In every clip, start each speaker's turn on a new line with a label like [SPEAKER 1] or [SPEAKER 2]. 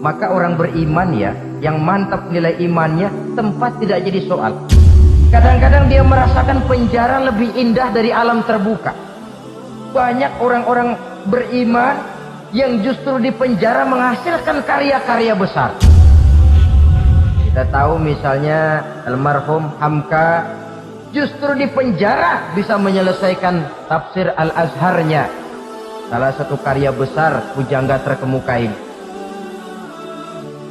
[SPEAKER 1] Maka orang beriman ya, yang mantap nilai imannya, tempat tidak jadi soal. Kadang-kadang dia merasakan penjara lebih indah dari alam terbuka. Banyak orang-orang beriman yang justru di penjara menghasilkan karya-karya besar. Kita tahu misalnya almarhum Hamka justru di penjara bisa menyelesaikan tafsir Al-Azharnya, salah satu karya besar pujangga terkemuka ini.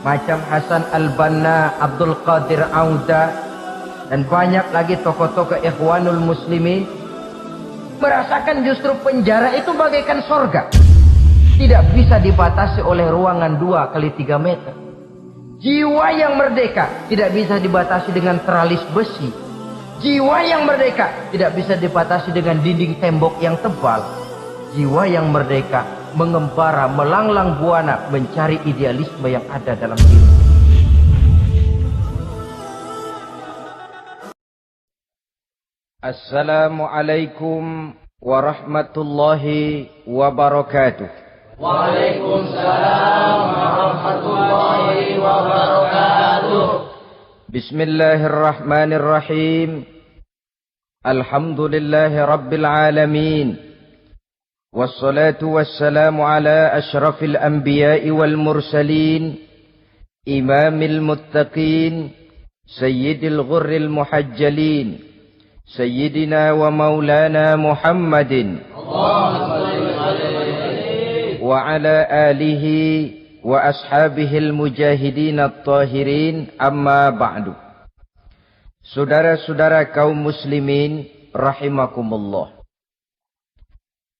[SPEAKER 1] Macam Hasan Al-Banna, Abdul Qadir Auda, dan banyak lagi tokoh-tokoh Ikhwanul Muslimin merasakan justru penjara itu bagaikan sorga. Tidak bisa dibatasi oleh ruangan 2x3 meter. Jiwa yang merdeka tidak bisa dibatasi dengan teralis besi. Jiwa yang merdeka tidak bisa dibatasi dengan dinding tembok yang tebal. Jiwa yang merdeka mengembara, melanglang buana mencari idealisme yang ada dalam diri. Assalamualaikum warahmatullahi wabarakatuh.
[SPEAKER 2] Waalaikumsalam warahmatullahi wabarakatuh.
[SPEAKER 1] Bismillahirrahmanirrahim. Alhamdulillahi rabbil alamin. Wassalatu wassalamu ala ashrafil anbiya'i wal mursalin, imamil muttaqin, sayyidil ghurril muhajjalin, sayyidina wa maulana Muhammadin wa ala alihi wa ashabihil mujahidin at-tahirin, amma ba'du. Saudara-saudara kaum muslimin rahimakumullah.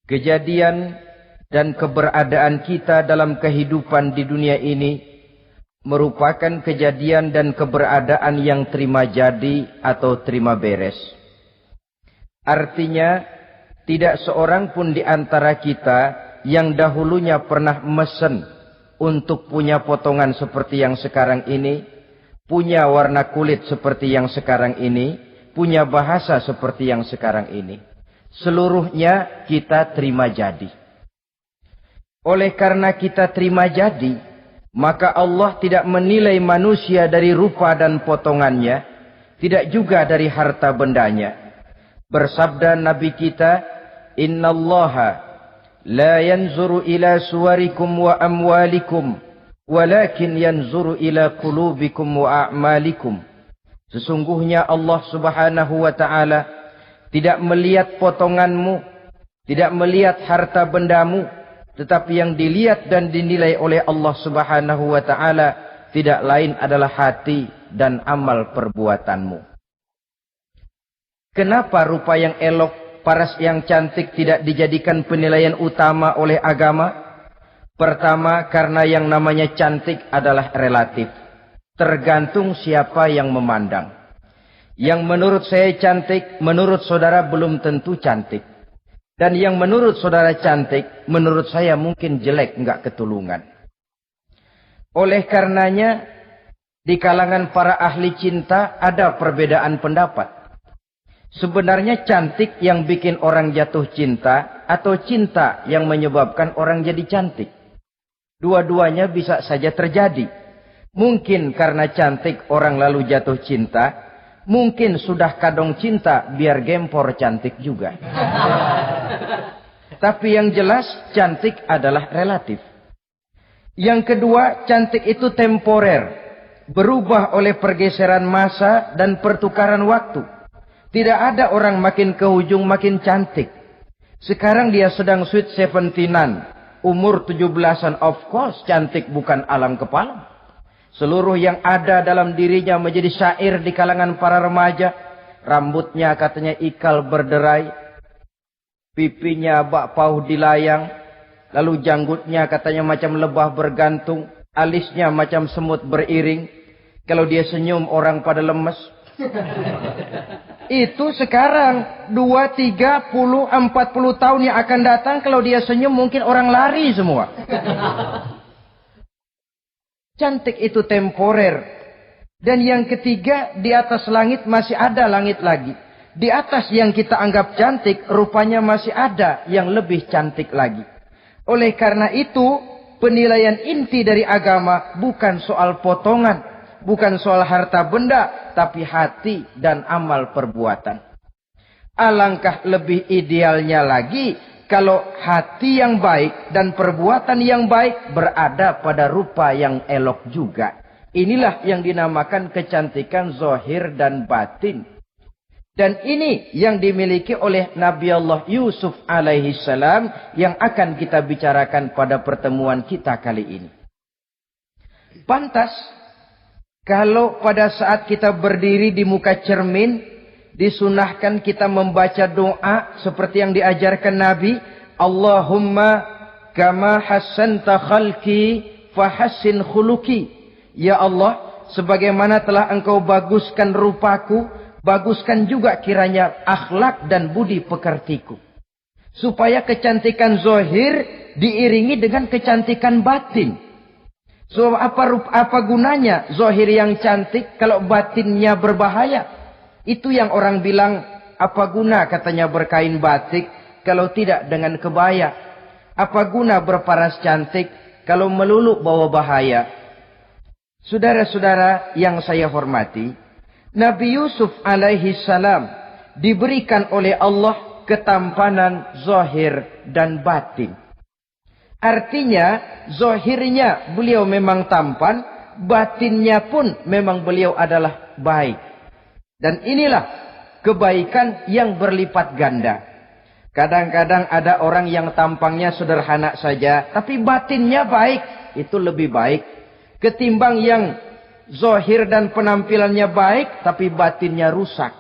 [SPEAKER 1] Kejadian dan keberadaan kita dalam kehidupan di dunia ini merupakan kejadian dan keberadaan yang terima jadi atau terima beres. Artinya, tidak seorang pun di antara kita yang dahulunya pernah mesen untuk punya potongan seperti yang sekarang ini, punya warna kulit seperti yang sekarang ini, punya bahasa seperti yang sekarang ini. Seluruhnya kita terima jadi. Oleh karena kita terima jadi, maka Allah tidak menilai manusia dari rupa dan potongannya, tidak juga dari harta bendanya. Bersabda Nabi kita, Innallaha la yanzuru ila suwarikum wa amwalikum, walakin yanzuru ila qulubikum wa a'malikum. Sesungguhnya Allah subhanahu wa ta'ala tidak melihat potonganmu, tidak melihat harta bendamu, tetapi yang dilihat dan dinilai oleh Allah subhanahu wa ta'ala tidak lain adalah hati dan amal perbuatanmu. Kenapa rupa yang elok, paras yang cantik tidak dijadikan penilaian utama oleh agama? Pertama, karena yang namanya cantik adalah relatif. Tergantung siapa yang memandang. Yang menurut saya cantik, menurut saudara belum tentu cantik. Dan yang menurut saudara cantik, menurut saya mungkin jelek, enggak ketulungan. Oleh karenanya, di kalangan para ahli cinta ada perbedaan pendapat. Sebenarnya cantik yang bikin orang jatuh cinta, atau cinta yang menyebabkan orang jadi cantik. Dua-duanya bisa saja terjadi. Mungkin karena cantik orang lalu jatuh cinta, mungkin sudah kadong cinta biar gempor cantik juga. Tapi yang jelas cantik adalah relatif. Yang kedua, cantik itu temporer, berubah oleh pergeseran masa dan pertukaran waktu. Tidak ada orang makin ke ujung makin cantik. Sekarang dia sedang sweet 17-an, umur 17-an, of course cantik bukan alam kepala. Seluruh yang ada dalam dirinya menjadi syair di kalangan para remaja. Rambutnya katanya ikal berderai, pipinya bak pauh dilayang, lalu janggutnya katanya macam lebah bergantung, alisnya macam semut beriring. Kalau dia senyum orang pada lemes. Itu sekarang 2, 3, 10, 40 tahun yang akan datang, kalau dia senyum mungkin orang lari semua. Cantik itu temporer. Dan yang ketiga, di atas langit masih ada langit lagi. Di atas yang kita anggap cantik, rupanya masih ada yang lebih cantik lagi. Oleh karena itu, Penilaian inti dari agama bukan soal potongan, bukan soal harta benda, tapi hati dan amal perbuatan. Alangkah lebih idealnya lagi kalau hati yang baik dan perbuatan yang baik berada pada rupa yang elok juga. Inilah yang dinamakan kecantikan zahir dan batin. Dan ini yang dimiliki oleh Nabi Allah Yusuf alaihi salam yang akan kita bicarakan pada pertemuan kita kali ini. Pantas kalau pada saat kita berdiri di muka cermin, disunahkan kita membaca doa seperti yang diajarkan Nabi. Allahumma kama hassanta khalqi fahassin khuluqi. Ya Allah, sebagaimana telah engkau baguskan rupaku, baguskan juga kiranya akhlak dan budi pekertiku. Supaya kecantikan zahir diiringi dengan kecantikan batin. So apa gunanya zahir yang cantik kalau batinnya berbahaya? Itu yang orang bilang, apa guna katanya berkain batik kalau tidak dengan kebaya? Apa guna berparas cantik kalau melulu bawa bahaya? Saudara-saudara yang saya hormati, Nabi Yusuf alaihi salam diberikan oleh Allah ketampanan zahir dan batin. Artinya, zahirnya beliau memang tampan, batinnya pun memang beliau adalah baik. Dan inilah kebaikan yang berlipat ganda. Kadang-kadang ada orang yang tampangnya sederhana saja, tapi batinnya baik. Itu lebih baik ketimbang yang zahir dan penampilannya baik, tapi batinnya rusak.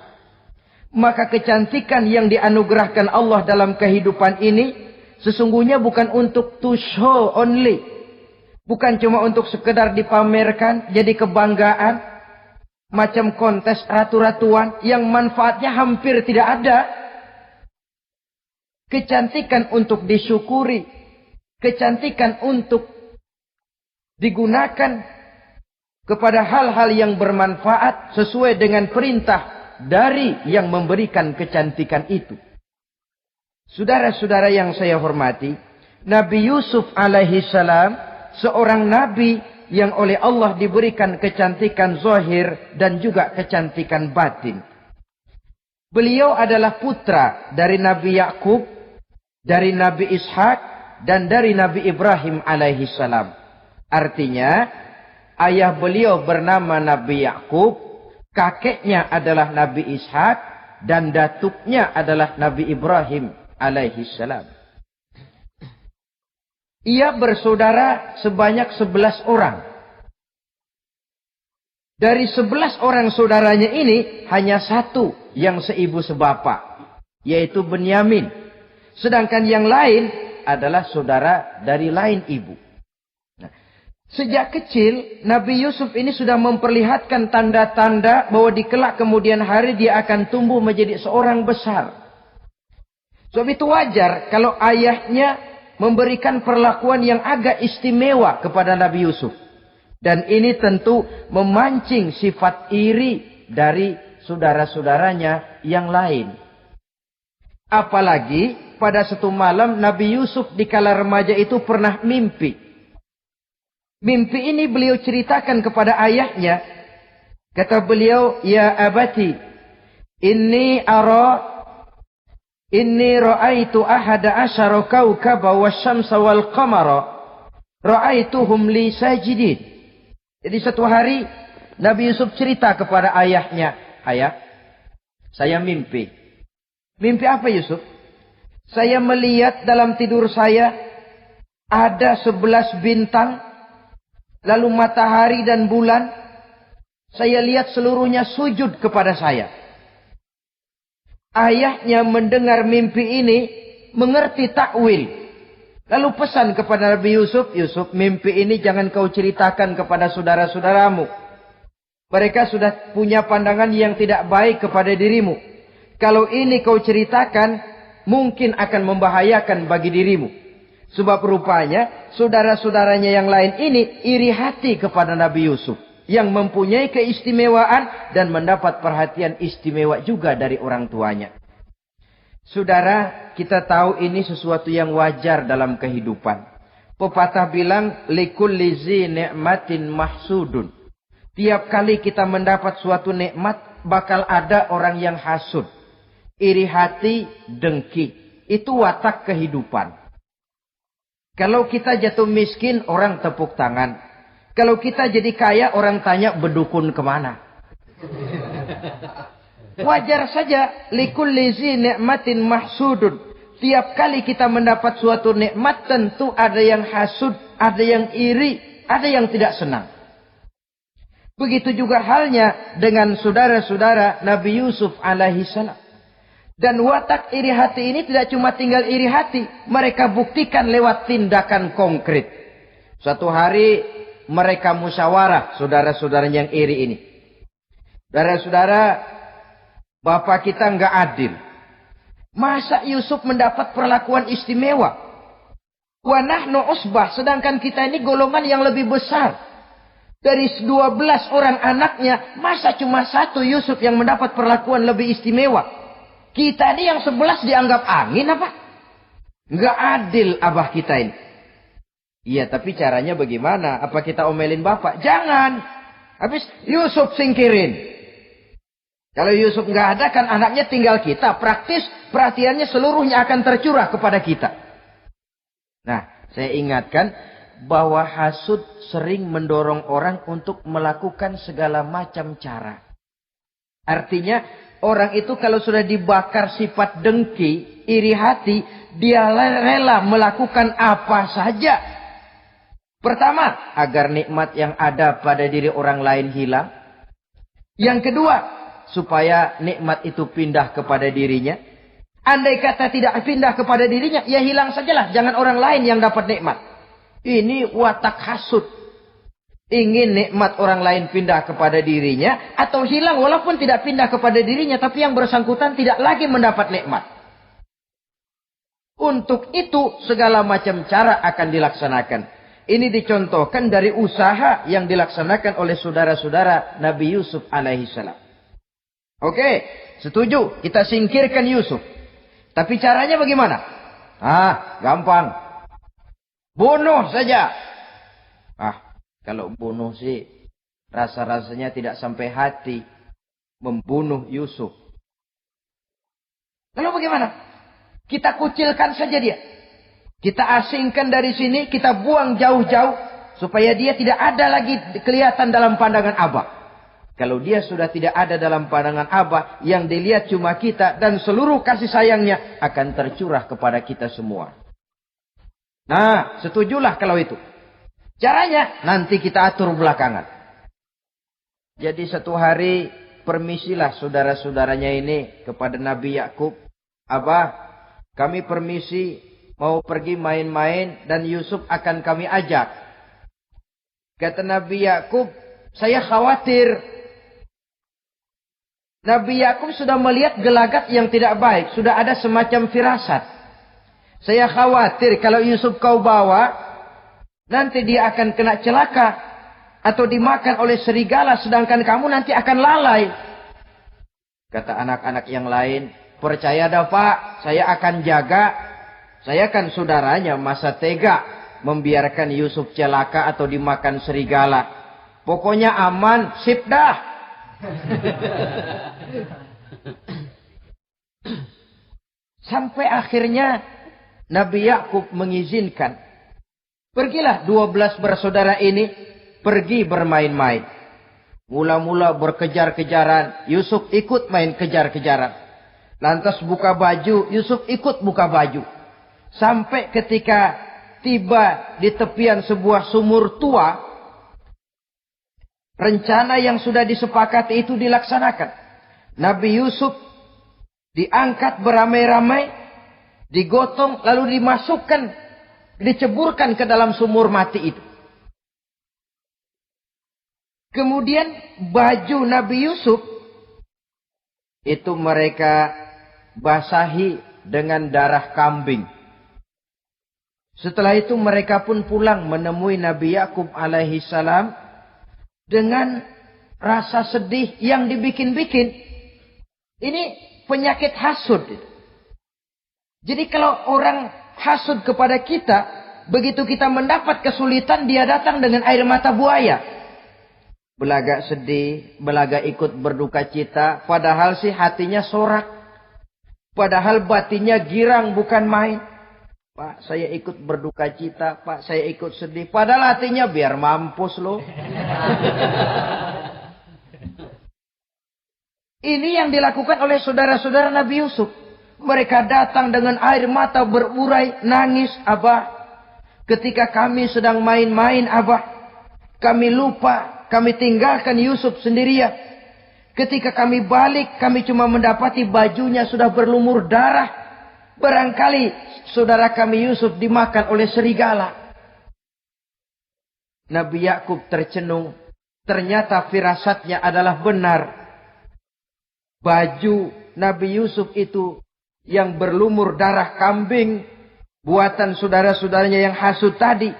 [SPEAKER 1] Maka kecantikan yang dianugerahkan Allah dalam kehidupan ini, sesungguhnya bukan untuk to show only. Bukan cuma untuk sekedar dipamerkan, jadi kebanggaan. Macam kontes ratu-ratuan yang manfaatnya hampir tidak ada. Kecantikan untuk disyukuri. Kecantikan untuk digunakan kepada hal-hal yang bermanfaat sesuai dengan perintah dari yang memberikan kecantikan itu. Saudara-saudara yang saya hormati, Nabi Yusuf alaihi salam seorang nabi yang oleh Allah diberikan kecantikan zahir dan juga kecantikan batin. Beliau adalah putra dari Nabi Yakub, dari Nabi Ishak, dan dari Nabi Ibrahim alaihi salam. Artinya, ayah beliau bernama Nabi Yakub, kakeknya adalah Nabi Ishak, dan datuknya adalah Nabi Ibrahim alaihi salam. Ia bersaudara sebanyak 11 orang. Dari 11 orang saudaranya ini, hanya satu yang seibu sebapak, yaitu Benyamin. Sedangkan yang lain adalah saudara dari lain ibu. Nah, sejak kecil, Nabi Yusuf ini sudah memperlihatkan tanda-tanda bahwa di kelak kemudian hari dia akan tumbuh menjadi seorang besar. Sebab itu wajar kalau ayahnya memberikan perlakuan yang agak istimewa kepada Nabi Yusuf. Dan ini tentu memancing sifat iri dari saudara-saudaranya yang lain. Apalagi pada satu malam Nabi Yusuf di kala remaja itu pernah mimpi. Mimpi ini beliau ceritakan kepada ayahnya. Kata beliau, "Ya abati, inni ra'aitu ahada asyara kawkaba wasyamsa wal qamara ra'aituhum li sajidin." Jadi satu hari Nabi Yusuf cerita kepada ayahnya, "Ayah, saya mimpi." Mimpi apa Yusuf? "Saya melihat dalam tidur saya ada 11 bintang, lalu matahari dan bulan. Saya lihat seluruhnya sujud kepada saya." Ayahnya mendengar mimpi ini, mengerti takwil. Lalu pesan kepada Nabi Yusuf, "Yusuf, mimpi ini jangan kau ceritakan kepada saudara-saudaramu. Mereka sudah punya pandangan yang tidak baik kepada dirimu. Kalau ini kau ceritakan, mungkin akan membahayakan bagi dirimu." Sebab rupanya, saudara-saudaranya yang lain ini iri hati kepada Nabi Yusuf, yang mempunyai keistimewaan dan mendapat perhatian istimewa juga dari orang tuanya. Saudara, kita tahu ini sesuatu yang wajar dalam kehidupan. Pepatah bilang, likulli zi ni'matin mahsudun. Tiap kali kita mendapat suatu nikmat, bakal ada orang yang hasud. Iri hati, dengki. Itu watak kehidupan. Kalau kita jatuh miskin, orang tepuk tangan. Kalau kita jadi kaya, orang tanya berdukun kemana. Wajar saja. Likulli zi ni'matin mahsudun. Tiap kali kita mendapat suatu nikmat, tentu ada yang hasud, ada yang iri, ada yang tidak senang. Begitu juga halnya dengan saudara-saudara Nabi Yusuf alaihi salam. Dan watak iri hati ini tidak cuma tinggal iri hati. Mereka buktikan lewat tindakan konkret. Suatu hari mereka musyawarah, saudara-saudara yang iri ini. Saudara-saudara, bapak kita enggak adil. Masa Yusuf mendapat perlakuan istimewa? Wa nahnu usbah, sedangkan kita ini golongan yang lebih besar. Dari 12 orang anaknya, masa cuma satu Yusuf yang mendapat perlakuan lebih istimewa? Kita ini yang 11 dianggap angin apa? Enggak adil abah kita ini. Iya, tapi caranya bagaimana? Apa kita omelin bapak? Jangan. Habis Yusuf singkirin. Kalau Yusuf nggak ada, kan anaknya tinggal kita. Praktis perhatiannya seluruhnya akan tercurah kepada kita. Nah, saya ingatkan bahwa hasud sering mendorong orang untuk melakukan segala macam cara. Artinya, orang itu kalau sudah dibakar sifat dengki, iri hati, dia rela melakukan apa saja. Pertama, agar nikmat yang ada pada diri orang lain hilang. Yang kedua, supaya nikmat itu pindah kepada dirinya. Andai kata tidak pindah kepada dirinya, ya hilang sajalah. Jangan orang lain yang dapat nikmat. Ini watak hasud. Ingin nikmat orang lain pindah kepada dirinya, atau hilang walaupun tidak pindah kepada dirinya, tapi yang bersangkutan tidak lagi mendapat nikmat. Untuk itu segala macam cara akan dilaksanakan. Ini dicontohkan dari usaha yang dilaksanakan oleh saudara-saudara Nabi Yusuf alaihi salam. Oke, setuju. Kita singkirkan Yusuf. Tapi caranya bagaimana? Gampang. Bunuh saja. Kalau bunuh sih, rasa-rasanya tidak sampai hati membunuh Yusuf. Lalu bagaimana? Kita kucilkan saja dia. Kita asingkan dari sini, kita buang jauh-jauh, supaya dia tidak ada lagi kelihatan dalam pandangan Abah. Kalau dia sudah tidak ada dalam pandangan Abah, yang dilihat cuma kita dan seluruh kasih sayangnya akan tercurah kepada kita semua. Nah, setujulah kalau itu. Caranya nanti kita atur belakangan. Jadi satu hari permisilah saudara-saudaranya ini kepada Nabi Yakub. Abah, kami permisi mau pergi main-main dan Yusuf akan kami ajak. Kata Nabi Yakub, saya khawatir. Nabi Yakub sudah melihat gelagat yang tidak baik. Sudah ada semacam firasat. Saya khawatir kalau Yusuf kau bawa, nanti dia akan kena celaka. Atau dimakan oleh serigala, sedangkan kamu nanti akan lalai. Kata anak-anak yang lain, percaya dah Pak, saya akan jaga. Saya kan saudaranya, masa tega membiarkan Yusuf celaka atau dimakan serigala. Pokoknya aman, sip dah. Sampai akhirnya Nabi Yakub mengizinkan. Pergilah 12 bersaudara ini pergi bermain-main. Mula-mula berkejar-kejaran, Yusuf ikut main kejar-kejaran. Lantas buka baju, Yusuf ikut buka baju. Sampai ketika tiba di tepian sebuah sumur tua, rencana yang sudah disepakati itu dilaksanakan. Nabi Yusuf diangkat beramai-ramai, digotong, lalu dimasukkan, diceburkan ke dalam sumur mati itu. Kemudian baju Nabi Yusuf itu mereka basahi dengan darah kambing. Setelah itu mereka pun pulang menemui Nabi Yakub alaihi salam dengan rasa sedih yang dibikin-bikin. Ini penyakit hasud. Jadi kalau orang hasud kepada kita, Begitu kita mendapat kesulitan, dia datang dengan air mata buaya. Belaga sedih, belaga ikut berduka cita. Padahal sih hatinya sorak. Padahal batinnya girang bukan main. Pak, saya ikut berduka cita. Pak, saya ikut sedih. Padahal hatinya biar mampus loh. Ini yang dilakukan oleh saudara-saudara Nabi Yusuf. Mereka datang dengan air mata berurai, nangis. Abah, ketika kami sedang main-main, Abah, kami lupa, kami tinggalkan Yusuf sendirian. Ketika kami balik, kami cuma mendapati bajunya sudah berlumur darah. Barangkali saudara kami Yusuf dimakan oleh serigala. Nabi Yakub tercenung. Ternyata firasatnya adalah benar. Baju Nabi Yusuf itu yang berlumur darah kambing, buatan saudara-saudaranya yang hasut tadi,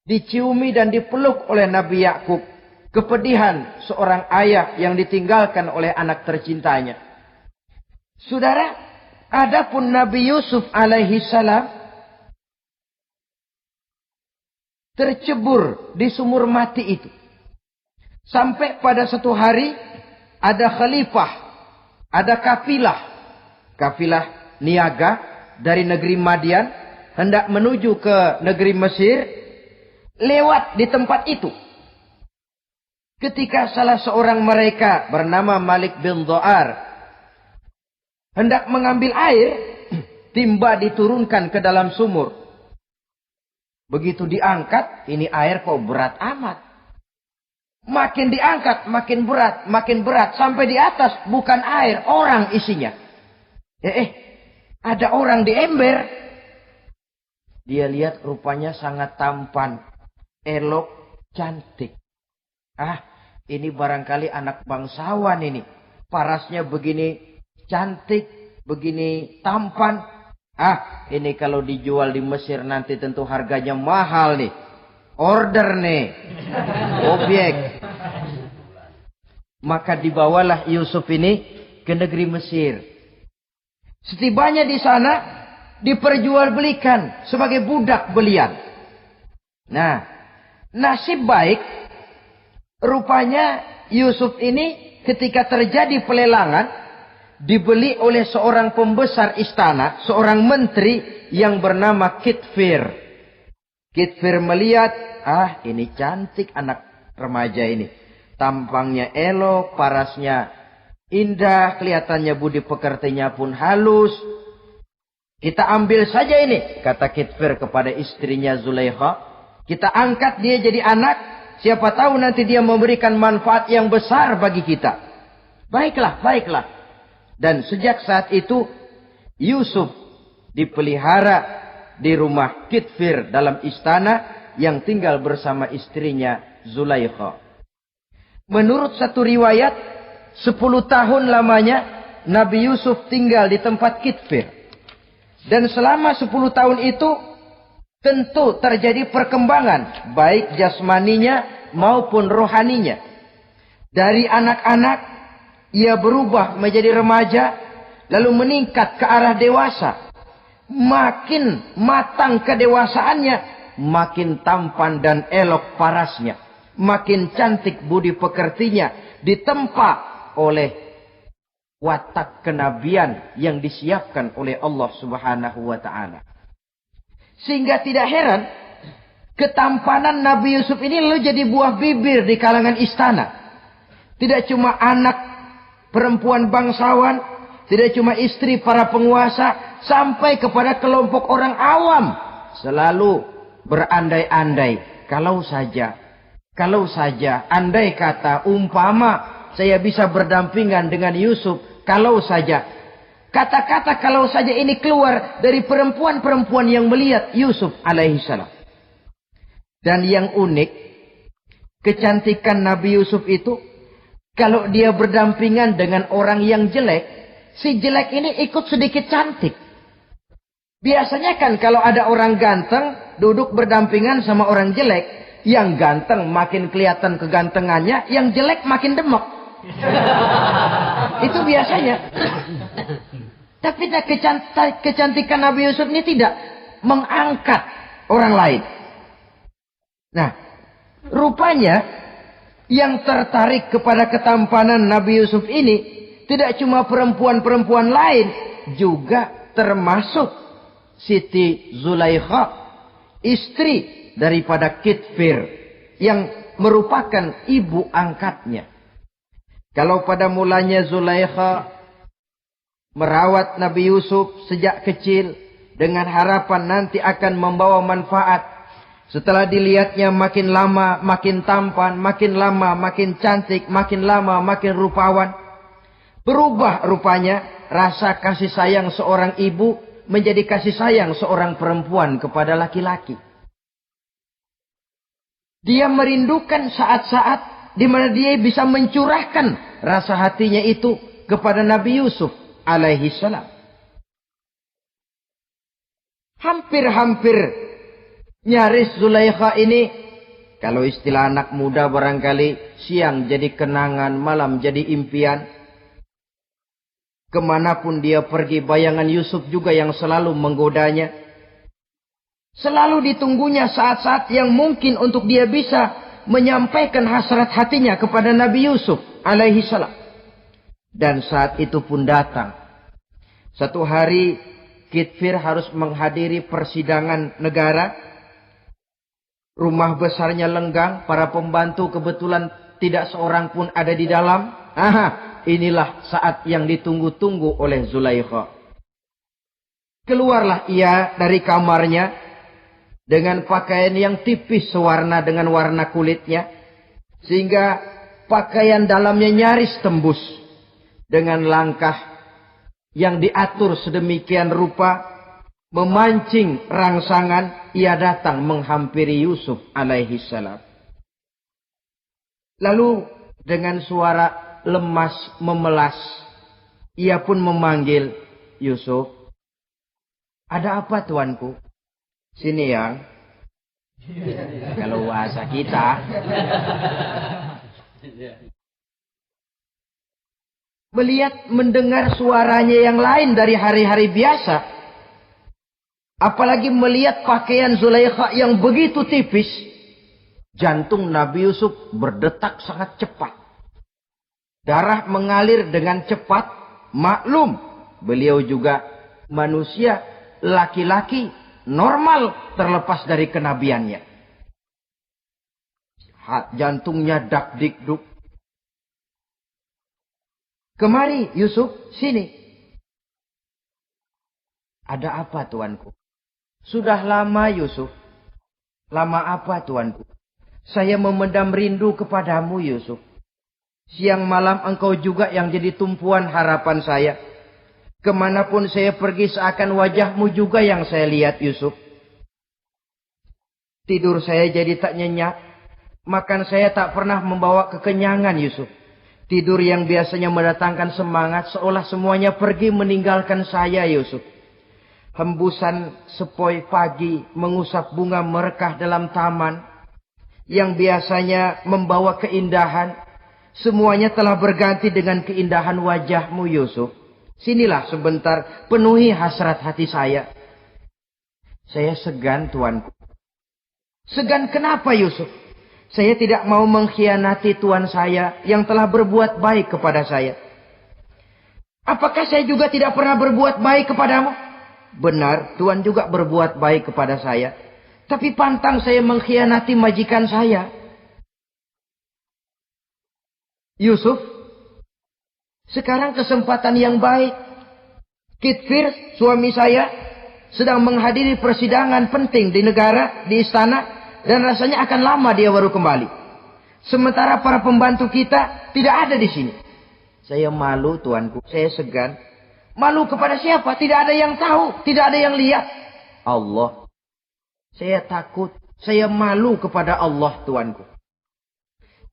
[SPEAKER 1] diciumi dan dipeluk oleh Nabi Yakub. Kepedihan seorang ayah yang ditinggalkan oleh anak tercintanya. Saudara, adapun Nabi Yusuf alaihi salam tercebur di sumur mati itu. Sampai pada satu hari ada khalifah, ada kafilah niaga dari negeri Madian hendak menuju ke negeri Mesir, lewat di tempat itu. Ketika salah seorang mereka bernama Malik bin Dho'ar hendak mengambil air, timba diturunkan ke dalam sumur. Begitu diangkat, ini air kok berat amat. Makin diangkat, makin berat. Sampai di atas, bukan air, orang isinya. Ada orang di ember. Dia lihat rupanya sangat tampan, elok, cantik. Ini barangkali anak bangsawan ini. Parasnya begini cantik, begini tampan. Ini kalau dijual di Mesir nanti tentu harganya mahal nih. Order nih. Objek. Maka dibawalah Yusuf ini ke negeri Mesir. Setibanya di sana diperjualbelikan sebagai budak belian. Nah, nasib baik rupanya Yusuf ini ketika terjadi pelelangan dibeli oleh seorang pembesar istana, seorang menteri yang bernama Kitfir. Kitfir melihat, ini cantik anak remaja ini. Tampangnya elok, parasnya indah, kelihatannya budi pekertinya pun halus. Kita ambil saja ini, kata Kitfir kepada istrinya Zulaikha. Kita angkat dia jadi anak. Siapa tahu nanti dia memberikan manfaat yang besar bagi kita. Baiklah. Dan sejak saat itu, Yusuf dipelihara di rumah Kitfir dalam istana yang tinggal bersama istrinya Zulaikha. Menurut satu riwayat, 10 tahun lamanya Nabi Yusuf tinggal di tempat Kitfir. Dan selama 10 tahun itu, tentu terjadi perkembangan, baik jasmaninya maupun rohaninya. Dari anak-anak, ia berubah menjadi remaja, lalu meningkat ke arah dewasa. Makin matang kedewasaannya, makin tampan dan elok parasnya. Makin cantik budi pekertinya, ditempa oleh watak kenabian yang disiapkan oleh Allah Subhanahu wa ta'ala. Sehingga tidak heran, ketampanan Nabi Yusuf ini lalu jadi buah bibir di kalangan istana. Tidak cuma anak perempuan bangsawan, tidak cuma istri para penguasa, sampai kepada kelompok orang awam. Selalu berandai-andai, kalau saja, andai kata, umpama saya bisa berdampingan dengan Yusuf, kalau saja. Kata-kata kalau saja ini keluar dari perempuan-perempuan yang melihat Yusuf alaihissalam. Dan yang unik, kecantikan Nabi Yusuf itu, kalau dia berdampingan dengan orang yang jelek, si jelek ini ikut sedikit cantik. Biasanya kan kalau ada orang ganteng, duduk berdampingan sama orang jelek, yang ganteng makin kelihatan kegantengannya, yang jelek makin demek. Itu biasanya. Tapi kecantikan Nabi Yusuf ini tidak mengangkat orang lain. Nah, rupanya yang tertarik kepada ketampanan Nabi Yusuf ini tidak cuma perempuan-perempuan lain, juga termasuk Siti Zulaikha, istri daripada Kitfir, yang merupakan ibu angkatnya. Kalau pada mulanya Zulaikha merawat Nabi Yusuf sejak kecil dengan harapan nanti akan membawa manfaat. Setelah dilihatnya makin lama makin tampan, makin lama makin cantik, makin lama makin rupawan. Berubah rupanya rasa kasih sayang seorang ibu menjadi kasih sayang seorang perempuan kepada laki-laki. Dia merindukan saat-saat di mana dia bisa mencurahkan rasa hatinya itu kepada Nabi Yusuf alaihi salam. Hampir-hampir nyaris Zulaikha ini, kalau istilah anak muda barangkali, siang jadi kenangan, malam jadi impian. Kemanapun dia pergi, bayangan Yusuf juga yang selalu menggodanya. Selalu ditunggunya saat-saat yang mungkin untuk dia bisa menyampaikan hasrat hatinya kepada Nabi Yusuf alaihi salam. Dan saat itu pun datang. Satu hari Kitfir harus menghadiri persidangan negara. Rumah besarnya lenggang, para pembantu kebetulan tidak seorang pun ada di dalam. Inilah saat yang ditunggu-tunggu oleh Zulaikha. Keluarlah ia dari kamarnya dengan pakaian yang tipis sewarna dengan warna kulitnya, sehingga pakaian dalamnya nyaris tembus. Dengan langkah yang diatur sedemikian rupa, memancing rangsangan, ia datang menghampiri Yusuf alaihi salam. Lalu dengan suara lemas memelas, ia pun memanggil Yusuf. Ada apa tuanku? Sini yang. Kalau bahasa kita. Melihat mendengar suaranya yang lain dari hari-hari biasa. Apalagi melihat pakaian Zulaikha yang begitu tipis. Jantung Nabi Yusuf berdetak sangat cepat. Darah mengalir dengan cepat. Maklum, beliau juga manusia, laki-laki, normal terlepas dari kenabiannya. Jantungnya dak-dik-duk. Kemari Yusuf, sini. Ada apa tuanku? Sudah lama Yusuf. Lama apa tuanku? Saya memendam rindu kepadamu Yusuf. Siang malam engkau juga yang jadi tumpuan harapan saya. Kemanapun saya pergi seakan wajahmu juga yang saya lihat Yusuf. Tidur saya jadi tak nyenyak. Makan saya tak pernah membawa kekenyangan Yusuf. Tidur yang biasanya mendatangkan semangat seolah semuanya pergi meninggalkan saya Yusuf. Hembusan sepoi pagi mengusap bunga merekah dalam taman yang biasanya membawa keindahan, semuanya telah berganti dengan keindahan wajahmu Yusuf. Sinilah sebentar, penuhi hasrat hati saya. Saya segan tuanku. Segan kenapa Yusuf? Saya tidak mau mengkhianati tuan saya yang telah berbuat baik kepada saya. Apakah saya juga tidak pernah berbuat baik kepadamu? Benar, Tuhan juga berbuat baik kepada saya. Tapi pantang saya mengkhianati majikan saya. Yusuf, sekarang kesempatan yang baik. Kitfir, suami saya, sedang menghadiri persidangan penting di negara, di istana. Dan rasanya akan lama dia baru kembali. Sementara para pembantu kita tidak ada di sini. Saya malu tuanku, saya segan. Malu kepada siapa? Tidak ada yang tahu. Tidak ada yang lihat. Allah. Saya takut. Saya malu kepada Allah tuanku.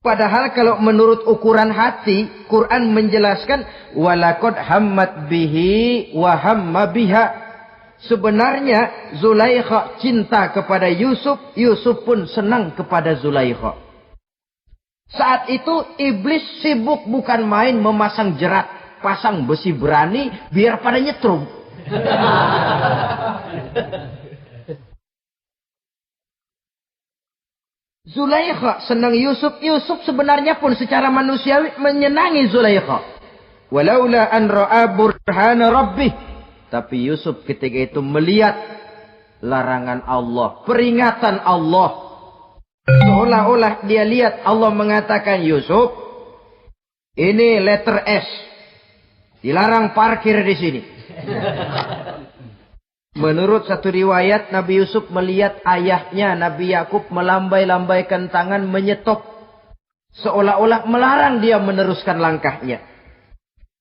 [SPEAKER 1] Padahal kalau menurut ukuran hati. Quran menjelaskan. Walaqad hammat bihi wa hamma biha. Sebenarnya Zulaikha cinta kepada Yusuf. Yusuf pun senang kepada Zulaikha. Saat itu iblis sibuk bukan main memasang jerat. Pasang besi berani biar pada nyetrum. Zulaikha senang Yusuf. Yusuf sebenarnya pun secara manusiawi menyenangi Zulaikha. Walaula an ra'a burhana rabbih. Tapi Yusuf ketika itu melihat larangan Allah, peringatan Allah. Seolah-olah dia lihat Allah mengatakan, Yusuf, ini letter S. Dilarang parkir di sini. Menurut satu riwayat, Nabi Yusuf melihat ayahnya, Nabi Yakub, melambai-lambaikan tangan menyetop. Seolah-olah melarang dia meneruskan langkahnya.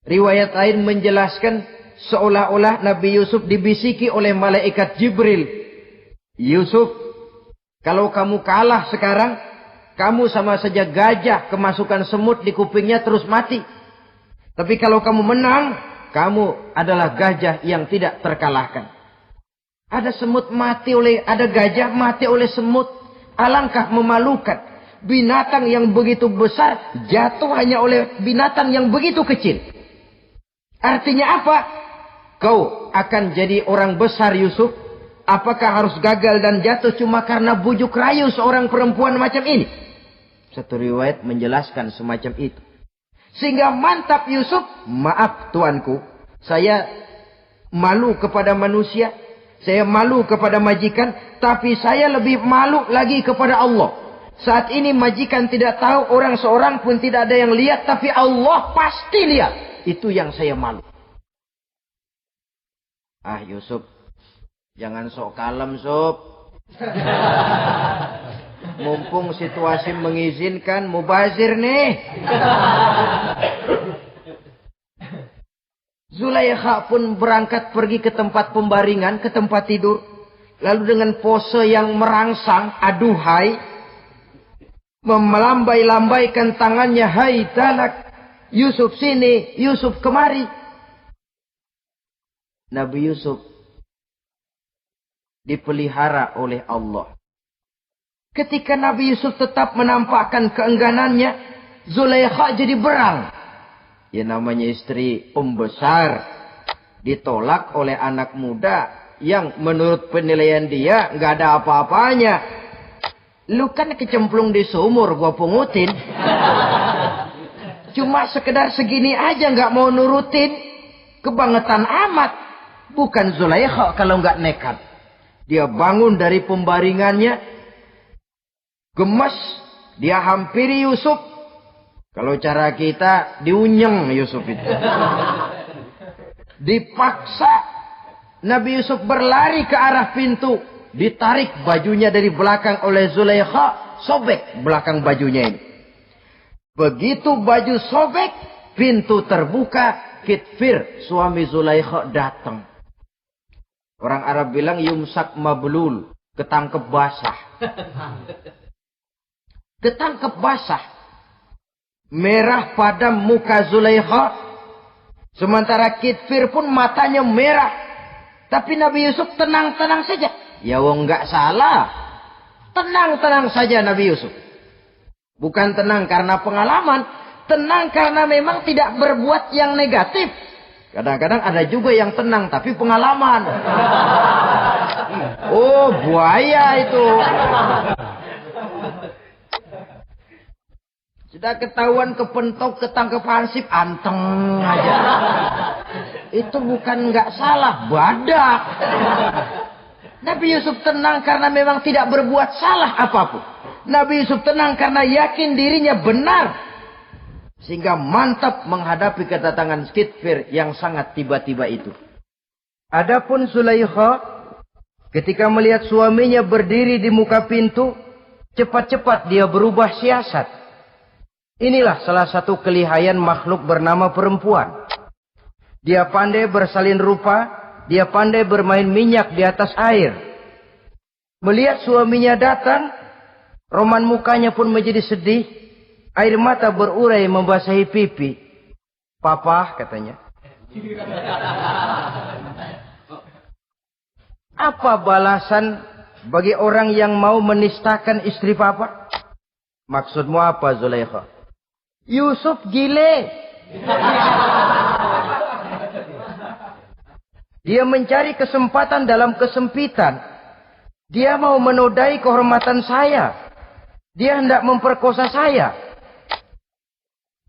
[SPEAKER 1] Riwayat lain menjelaskan, seolah-olah Nabi Yusuf dibisiki oleh malaikat Jibril. Yusuf, kalau kamu kalah sekarang, kamu sama saja gajah kemasukan semut di kupingnya terus mati. Tapi kalau kamu menang, kamu adalah gajah yang tidak terkalahkan. Ada semut mati oleh, ada gajah mati oleh semut. Alangkah memalukan. Binatang yang begitu besar jatuh hanya oleh binatang yang begitu kecil. Artinya apa? Kau akan jadi orang besar, Yusuf. Apakah harus gagal dan jatuh cuma karena bujuk rayu seorang perempuan macam ini? Satu riwayat menjelaskan semacam itu. Sehingga mantap Yusuf. Maaf tuanku, saya malu kepada manusia. Saya malu kepada majikan, tapi saya lebih malu lagi kepada Allah. Saat ini majikan tidak tahu, orang seorang pun tidak ada yang lihat, tapi Allah pasti lihat. Itu yang saya malu. Ah Yusuf, jangan sok kalem, Sob. Mumpung situasi mengizinkan, mubazir nih. Zulaikha pun berangkat pergi ke tempat pembaringan, ke tempat tidur. Lalu dengan pose yang merangsang, aduhai, melambai-lambaikan tangannya, hai talak, Yusuf sini, Yusuf kemari. Nabi Yusuf dipelihara oleh Allah. Ketika Nabi Yusuf tetap menampakkan keengganannya, Zulaikha jadi berang. Ya namanya istri pembesar ditolak oleh anak muda yang menurut penilaian dia nggak ada apa-apanya. Lu kan kecemplung di sumur, gua pungutin. Cuma sekedar segini aja nggak mau nurutin. Kebangetan amat. Bukan Zulaikha kalau nggak nekat. Dia bangun dari pembaringannya, gemes, dia hampiri Yusuf. Kalau cara kita diunyeng Yusuf itu. Dipaksa Nabi Yusuf berlari ke arah pintu. Ditarik bajunya dari belakang oleh Zulaikha. Sobek belakang bajunya ini. Begitu baju sobek, pintu terbuka. Kitfir, suami Zulaikha, datang. Orang Arab bilang yumsak mablul. Ketangkep basah. Ketangkep basah. Merah padam muka Zulaikha. Sementara Kitfir pun matanya merah. Tapi Nabi Yusuf tenang-tenang saja. Ya wong nggak salah. Tenang-tenang saja Nabi Yusuf. Bukan tenang karena pengalaman. Tenang karena memang tidak berbuat yang negatif. Kadang-kadang ada juga yang tenang tapi pengalaman. Oh buaya itu. Sudah ketahuan kepentok, ketangkep hansip, anteng aja. Itu bukan nggak salah, badak. Nabi Yusuf tenang karena memang tidak berbuat salah apapun. Nabi Yusuf tenang karena yakin dirinya benar. Sehingga mantap menghadapi kedatangan Kitfir yang sangat tiba-tiba itu. Adapun Zulaikha, ketika melihat suaminya berdiri di muka pintu, cepat-cepat dia berubah siasat. Inilah salah satu kelihayan makhluk bernama perempuan. Dia pandai bersalin rupa, dia pandai bermain minyak di atas air. Melihat suaminya datang, roman mukanya pun menjadi sedih. Air mata berurai membasahi pipi. Papa, katanya. Apa balasan bagi orang yang mau menistakan istri papa? Maksudmu apa, Zulaikha? Yusuf gile. Dia mencari kesempatan dalam kesempitan. Dia mau menodai kehormatan saya. Dia hendak memperkosa saya.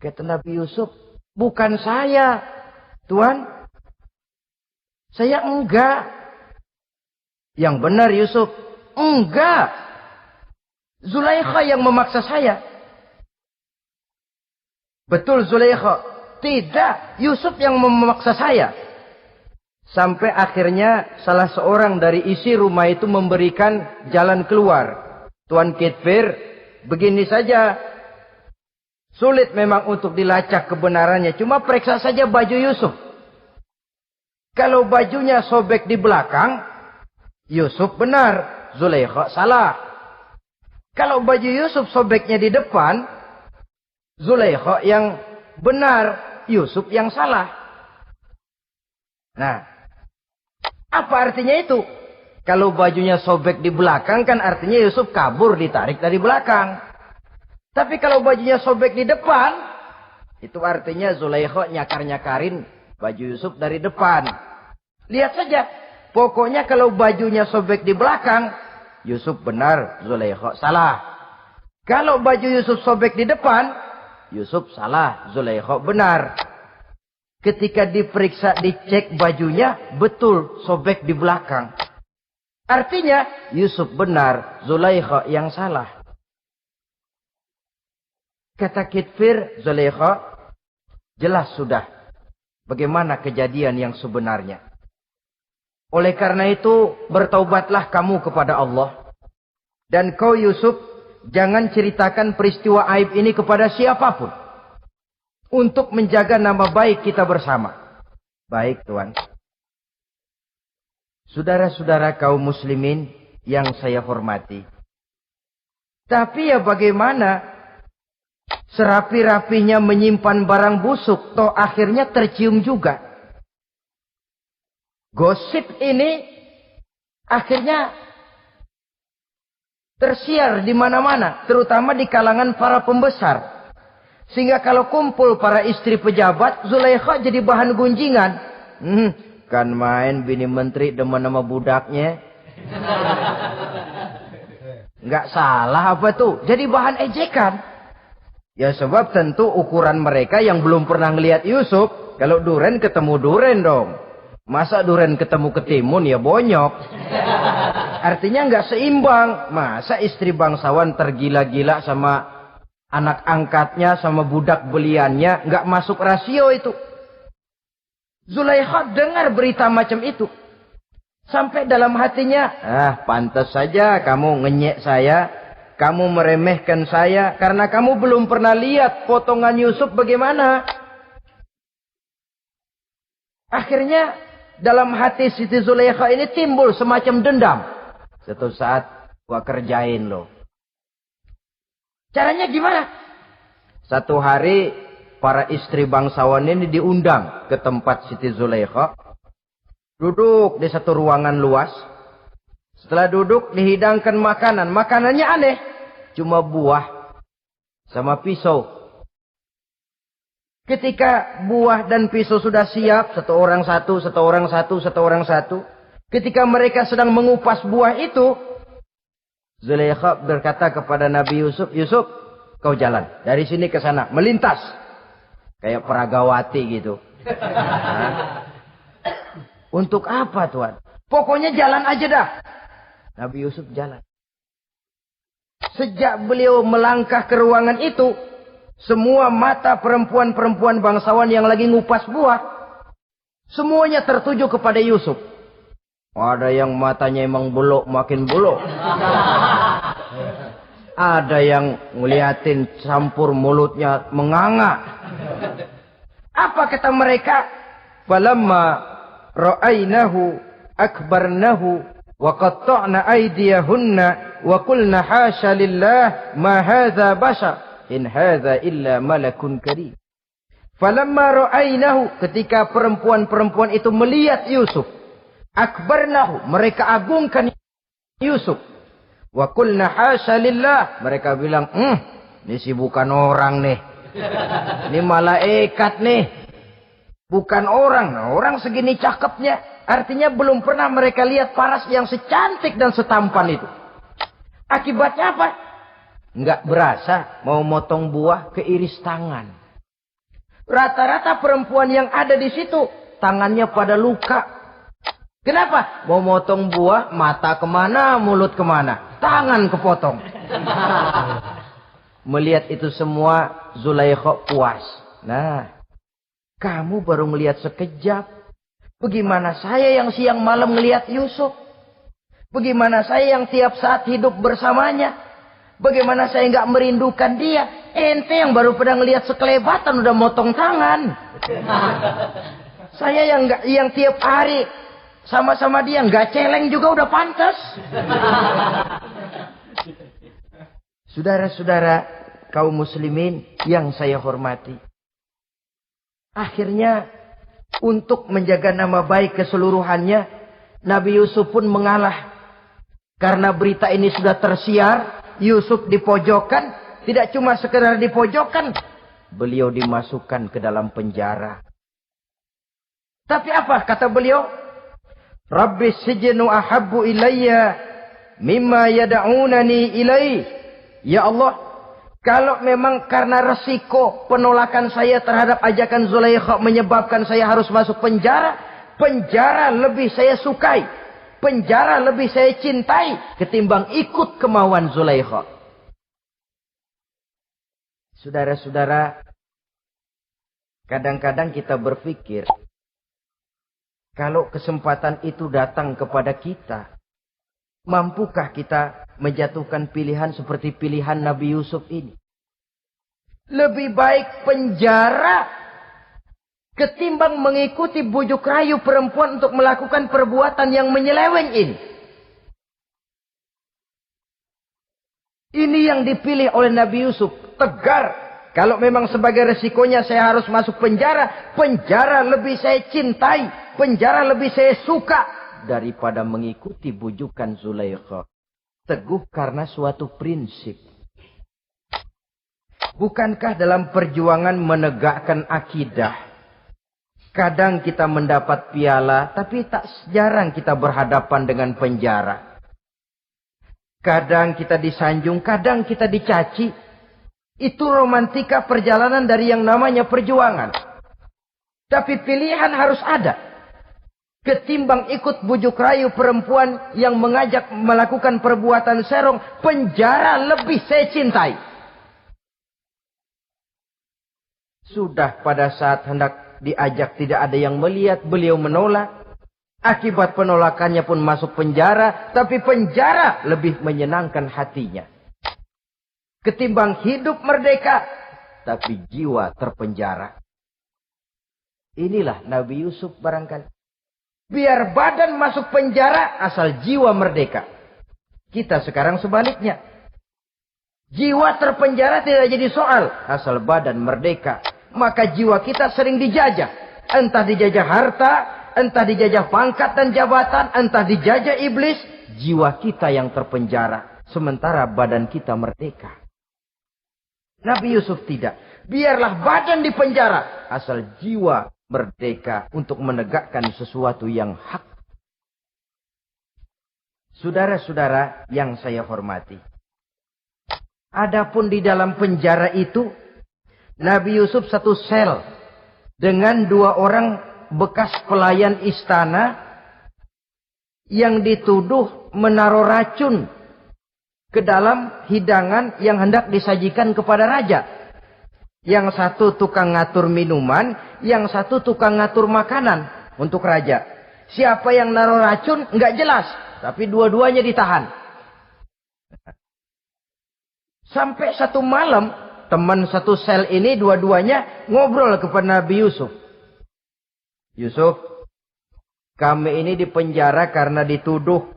[SPEAKER 1] Kata Nabi Yusuf, bukan saya, Tuan. Saya enggak. Yang benar Yusuf, enggak. Zulaikha yang memaksa saya. Betul Zulaikha. Tidak, Yusuf yang memaksa saya. Sampai akhirnya salah seorang dari isi rumah itu memberikan jalan keluar. Tuan Kitfir, begini saja. Sulit memang untuk dilacak kebenarannya. Cuma periksa saja baju Yusuf. Kalau bajunya sobek di belakang, Yusuf benar, Zulaikha salah. Kalau baju Yusuf sobeknya di depan, Zulaikha yang benar, Yusuf yang salah. Nah, apa artinya itu? Kalau bajunya sobek di belakang kan artinya Yusuf kabur, ditarik dari belakang. Tapi kalau bajunya sobek di depan, itu artinya Zulaikha nyakar-nyakarin baju Yusuf dari depan. Lihat saja. Pokoknya kalau bajunya sobek di belakang, Yusuf benar, Zulaikha salah. Kalau baju Yusuf sobek di depan, Yusuf salah, Zulaikha benar. Ketika diperiksa, dicek bajunya, betul sobek di belakang. Artinya, Yusuf benar, Zulaikha yang salah. Kata Kitfir, Zulaikha, jelas sudah bagaimana kejadian yang sebenarnya. Oleh karena itu, bertaubatlah kamu kepada Allah. Dan kau Yusuf, jangan ceritakan peristiwa aib ini kepada siapapun. Untuk menjaga nama baik kita bersama. Baik Tuan. Saudara-saudara kaum muslimin yang saya hormati. Tapi ya bagaimana? Serapi-rapinya menyimpan barang busuk, toh akhirnya tercium juga. Gosip ini akhirnya tersiar di mana-mana, terutama di kalangan para pembesar. Sehingga kalau kumpul para istri pejabat, Zulaikha jadi bahan gunjingan. Kan main bini menteri demen sama budaknya. Nggak salah apa tuh? Jadi bahan ejekan. Ya sebab tentu ukuran mereka yang belum pernah ngelihat Yusuf, kalau duren ketemu duren dong. Masa duren ketemu ketimun ya bonyok. Artinya nggak seimbang. Masa istri bangsawan tergila-gila sama anak angkatnya, sama budak beliannya, nggak masuk rasio itu. Zulaikha dengar berita macam itu. Sampai dalam hatinya, pantas saja kamu ngenyek saya, kamu meremehkan saya, karena kamu belum pernah lihat potongan Yusuf bagaimana. Akhirnya, dalam hati Siti Zulaikha ini timbul semacam dendam. Suatu saat, gua kerjain loh. Caranya gimana? Satu hari, para istri bangsawan ini diundang ke tempat Siti Zulaikha. Duduk di satu ruangan luas. Setelah duduk, dihidangkan makanan. Makanannya aneh. Cuma buah sama pisau. Ketika buah dan pisau sudah siap, satu orang satu. Ketika mereka sedang mengupas buah itu, Zulaikha berkata kepada Nabi Yusuf, Yusuf, kau jalan dari sini ke sana, melintas. Kayak peragawati gitu. Untuk apa Tuan? Pokoknya jalan aja dah. Nabi Yusuf jalan. Sejak beliau melangkah ke ruangan itu, semua mata perempuan-perempuan bangsawan yang lagi ngupas buah, semuanya tertuju kepada Yusuf. Ada yang matanya emang belok, makin belok. Ada yang ngeliatin campur mulutnya menganga. Apa kata mereka? Falamma ra'ainahu akbarnahu wa qatta'na aydiyahunna wa qulna hasya lillah ma hadza bashar in hadza illa malakun karim. Falamma ra'ainahu, ketika perempuan-perempuan itu melihat Yusuf, akbarnahu, mereka agungkan Yusuf. Wa qulna hasya lillah, mereka bilang, ini sih bukan orang nih. Ini malaikat nih. Bukan orang. Nah, orang segini cakepnya. Artinya belum pernah mereka lihat paras yang secantik dan setampan itu. Akibatnya apa? Nggak berasa mau motong buah keiris tangan. Rata-rata perempuan yang ada di situ tangannya pada luka. Kenapa? Mau motong buah, mata kemana, mulut kemana, tangan kepotong. Melihat itu semua, Zulaikha puas. Nah, kamu baru melihat sekejap. Bagaimana saya yang siang malam melihat Yusuf? Bagaimana saya yang tiap saat hidup bersamanya? Bagaimana saya nggak merindukan dia? Ente yang baru pernah ngelihat sekelebatan udah motong tangan. Saya yang tiap hari sama-sama dia nggak celeng juga udah pantas. Saudara-saudara kaum muslimin yang saya hormati. Akhirnya untuk menjaga nama baik keseluruhannya, Nabi Yusuf pun mengalah. Karena berita ini sudah tersiar, Yusuf dipojokkan, tidak cuma sekedar dipojokkan, beliau dimasukkan ke dalam penjara. Tapi apa kata beliau? Rabbis sijnu ahabbu ilayya mimma yad'unani ilaih. Ya Allah, kalau memang karena resiko penolakan saya terhadap ajakan Zulaikha menyebabkan saya harus masuk penjara, penjara lebih saya sukai. Penjara lebih saya cintai ketimbang ikut kemauan Zulaikha. Saudara-saudara, kadang-kadang kita berpikir, kalau kesempatan itu datang kepada kita, mampukah kita menjatuhkan pilihan seperti pilihan Nabi Yusuf ini? Lebih baik penjara ketimbang mengikuti bujuk rayu perempuan untuk melakukan perbuatan yang menyeleweng ini. Ini yang dipilih oleh Nabi Yusuf. Tegar. Kalau memang sebagai resikonya saya harus masuk penjara, penjara lebih saya cintai, penjara lebih saya suka daripada mengikuti bujukan Zulaikha. Teguh karena suatu prinsip. Bukankah dalam perjuangan menegakkan akidah, kadang kita mendapat piala, tapi tak jarang kita berhadapan dengan penjara. Kadang kita disanjung, kadang kita dicaci. Itu romantika perjalanan dari yang namanya perjuangan. Tapi pilihan harus ada. Ketimbang ikut bujuk rayu perempuan yang mengajak melakukan perbuatan serong, penjara lebih saya cintai. Sudah pada saat hendak diajak tidak ada yang melihat, beliau menolak. Akibat penolakannya pun masuk penjara, tapi penjara lebih menyenangkan hatinya. Ketimbang hidup merdeka, tapi jiwa terpenjara. Inilah Nabi Yusuf barangkali. Biar badan masuk penjara, asal jiwa merdeka. Kita sekarang sebaliknya. Jiwa terpenjara tidak jadi soal, asal badan merdeka. Maka jiwa kita sering dijajah. Entah dijajah harta, entah dijajah pangkat dan jabatan, entah dijajah iblis. Jiwa kita yang terpenjara. Sementara badan kita merdeka. Nabi Yusuf tidak. Biarlah badan di penjara. Asal jiwa merdeka untuk menegakkan sesuatu yang hak. Saudara-saudara yang saya hormati. Adapun di dalam penjara itu, Nabi Yusuf satu sel dengan 2 orang bekas pelayan istana yang dituduh menaruh racun ke dalam hidangan yang hendak disajikan kepada raja. Yang satu tukang ngatur minuman, yang satu tukang ngatur makanan untuk raja. Siapa yang naruh racun nggak jelas, tapi dua-duanya ditahan. Sampai satu malam, teman satu sel ini dua-duanya ngobrol kepada Nabi Yusuf. Yusuf, kami ini dipenjara karena dituduh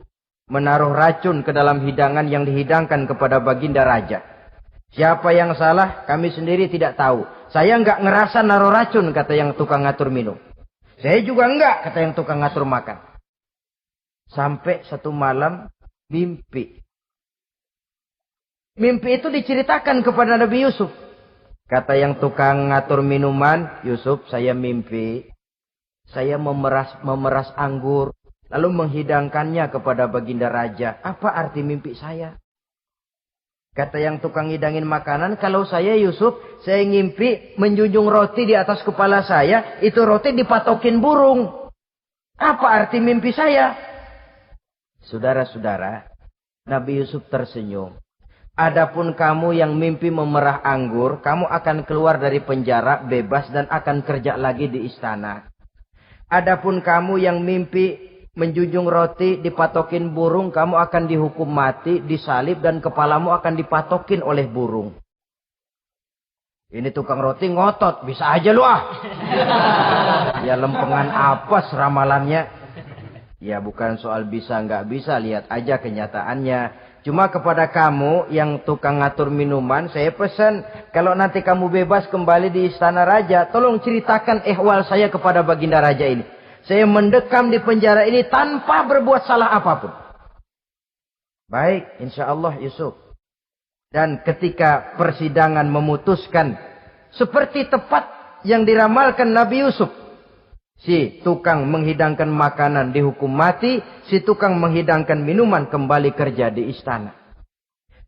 [SPEAKER 1] menaruh racun ke dalam hidangan yang dihidangkan kepada baginda raja. Siapa yang salah, kami sendiri tidak tahu. Saya enggak ngerasa naruh racun, kata yang tukang ngatur minum. Saya juga enggak, kata yang tukang ngatur makan. Sampai satu malam, mimpi. Mimpi itu diceritakan kepada Nabi Yusuf. Kata yang tukang ngatur minuman, Yusuf, saya mimpi. Saya memeras anggur, lalu menghidangkannya kepada baginda raja. Apa arti mimpi saya? Kata yang tukang ngidangin makanan, kalau saya Yusuf, saya ngimpi menjunjung roti di atas kepala saya, itu roti dipatokin burung. Apa arti mimpi saya? Saudara-saudara, Nabi Yusuf tersenyum. Adapun kamu yang mimpi memerah anggur, kamu akan keluar dari penjara bebas dan akan kerja lagi di istana. Adapun kamu yang mimpi menjunjung roti dipatokin burung, kamu akan dihukum mati, disalib, dan kepalamu akan dipatokin oleh burung. Ini tukang roti ngotot, bisa aja lu ah. Ya lempengan apa ramalannya? Ya bukan soal bisa nggak bisa, lihat aja kenyataannya. Cuma kepada kamu yang tukang ngatur minuman, saya pesan, kalau nanti kamu bebas kembali di istana raja, tolong ceritakan ihwal saya kepada baginda raja ini. Saya mendekam di penjara ini tanpa berbuat salah apapun. Baik, insya Allah Yusuf. Dan ketika persidangan memutuskan, seperti tepat yang diramalkan Nabi Yusuf. Si tukang menghidangkan makanan dihukum mati, si tukang menghidangkan minuman kembali kerja di istana.